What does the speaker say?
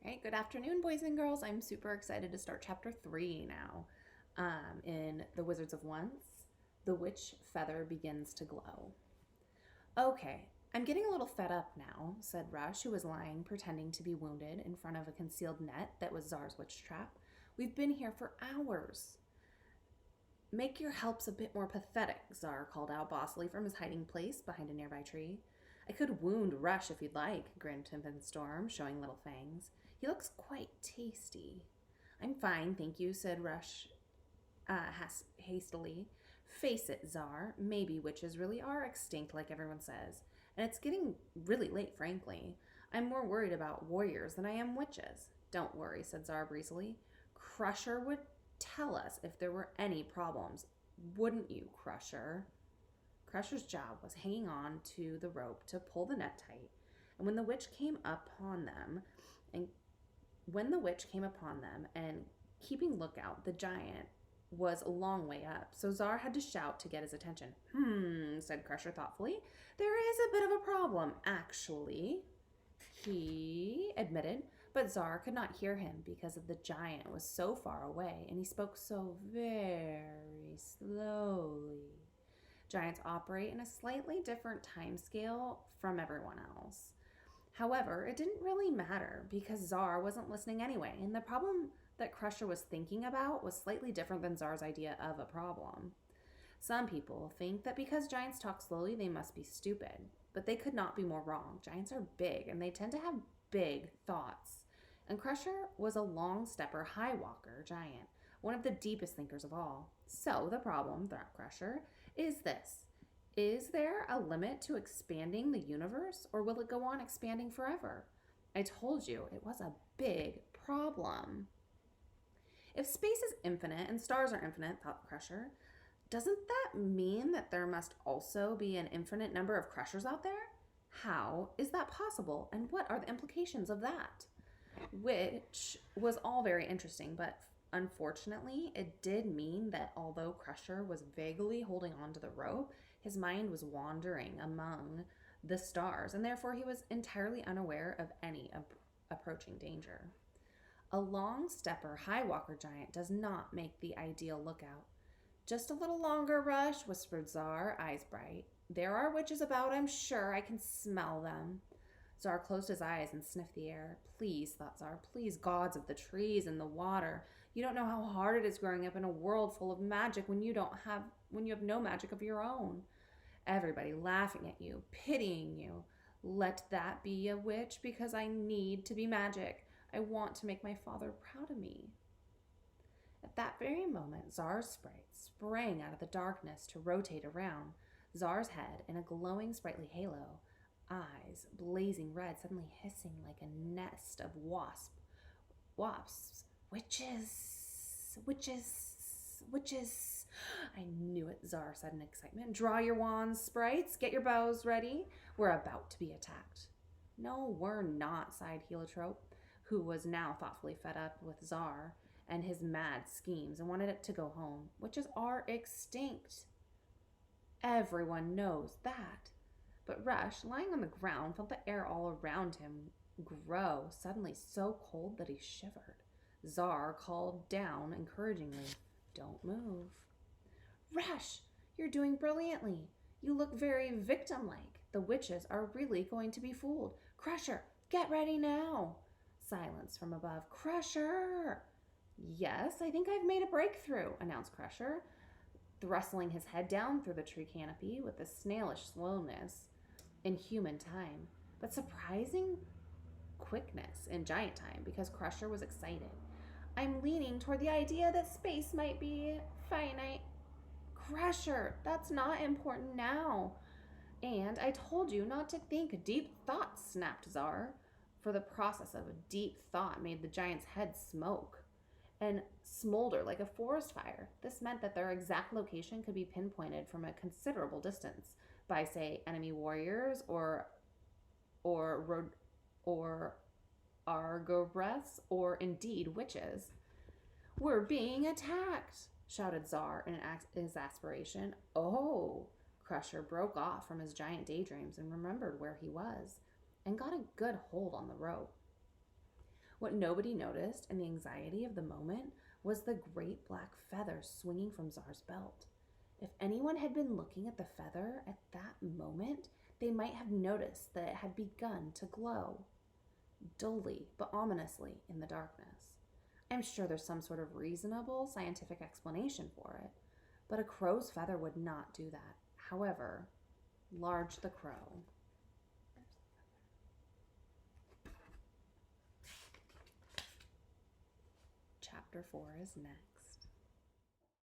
Right, good afternoon, boys and girls. I'm super excited to start chapter 3 now. In The Wizards of Once, the witch feather begins to glow. Okay, I'm getting a little fed up now, said Rush, who was lying, pretending to be wounded in front of a concealed net that was Czar's witch trap. We've been here for hours. Make your helps a bit more pathetic, Czar called out bossily from his hiding place behind a nearby tree. I could wound Rush if you'd like, grinned Storm, showing little fangs. He looks quite tasty. I'm fine, thank you, said Rush hastily. Face it, Czar, maybe witches really are extinct like everyone says. And it's getting really late, frankly. I'm more worried about warriors than I am witches. Don't worry, said Czar breezily. Crusher would tell us if there were any problems. Wouldn't you, Crusher? Crusher's job was hanging on to the rope to pull the net tight, and when the witch came upon them and keeping lookout, the giant was a long way up, so Czar had to shout to get his attention. Said Crusher thoughtfully. There is a bit of a problem, actually, he admitted, but Czar could not hear him because the giant was so far away and he spoke so very slowly. Giants operate in a slightly different time scale from everyone else. However, it didn't really matter because Czar wasn't listening anyway, and the problem that Crusher was thinking about was slightly different than Czar's idea of a problem. Some people think that because giants talk slowly, they must be stupid, but they could not be more wrong. Giants are big, and they tend to have big thoughts. And Crusher was a long stepper, high walker giant, one of the deepest thinkers of all. So the problem, thought Crusher, is this. Is there a limit to expanding the universe, or will it go on expanding forever? I told you, it was a big problem. If space is infinite and stars are infinite, thought Crusher, doesn't that mean that there must also be an infinite number of Crushers out there? How is that possible, and what are the implications of that? Which was all very interesting, but unfortunately, it did mean that although Crusher was vaguely holding on to the rope, his mind was wandering among the stars, and therefore he was entirely unaware of any approaching danger. A long stepper, high walker giant does not make the ideal lookout. Just a little longer, Rush, whispered Czar, eyes bright. There are witches about, I'm sure. I can smell them. Czar closed his eyes and sniffed the air. Please, thought Czar, please, gods of the trees and the water. You don't know how hard it is growing up in a world full of magic when you have no magic of your own. Everybody laughing at you, pitying you. Let that be a witch because I need to be magic. I want to make my father proud of me. At that very moment, Czar's sprite sprang out of the darkness to rotate around Czar's head in a glowing, sprightly halo, eyes blazing red, suddenly hissing like a nest of wasps. Witches! Witches! Witches! I knew it, Czar said in excitement. Draw your wands, sprites. Get your bows ready. We're about to be attacked. No, we're not, sighed Heliotrope, who was now thoughtfully fed up with Czar and his mad schemes and wanted it to go home. Witches are extinct. Everyone knows that. But Rush, lying on the ground, felt the air all around him grow suddenly so cold that he shivered. Czar called down encouragingly, Don't move. Rush, you're doing brilliantly. You look very victim-like. The witches are really going to be fooled. Crusher, get ready now. Silence from above. Crusher! Yes, I think I've made a breakthrough, announced Crusher, thrusting his head down through the tree canopy with a snailish slowness in human time, but surprising quickness in giant time because Crusher was excited. I'm leaning toward the idea that space might be finite. Crusher, that's not important now. And I told you not to think deep thoughts, snapped Czar, for the process of a deep thought made the giant's head smoke and smolder like a forest fire. This meant that their exact location could be pinpointed from a considerable distance by, say, enemy warriors or Argobreaths, or indeed witches. We're being attacked, shouted Czar in exasperation. Oh, Crusher broke off from his giant daydreams and remembered where he was and got a good hold on the rope. What nobody noticed in the anxiety of the moment was the great black feather swinging from Czar's belt. If anyone had been looking at the feather at that moment, they might have noticed that it had begun to glow, dully but ominously in the darkness. I'm sure there's some sort of reasonable scientific explanation for it, but a crow's feather would not do that. However, Large the Crow. Chapter 4 is next.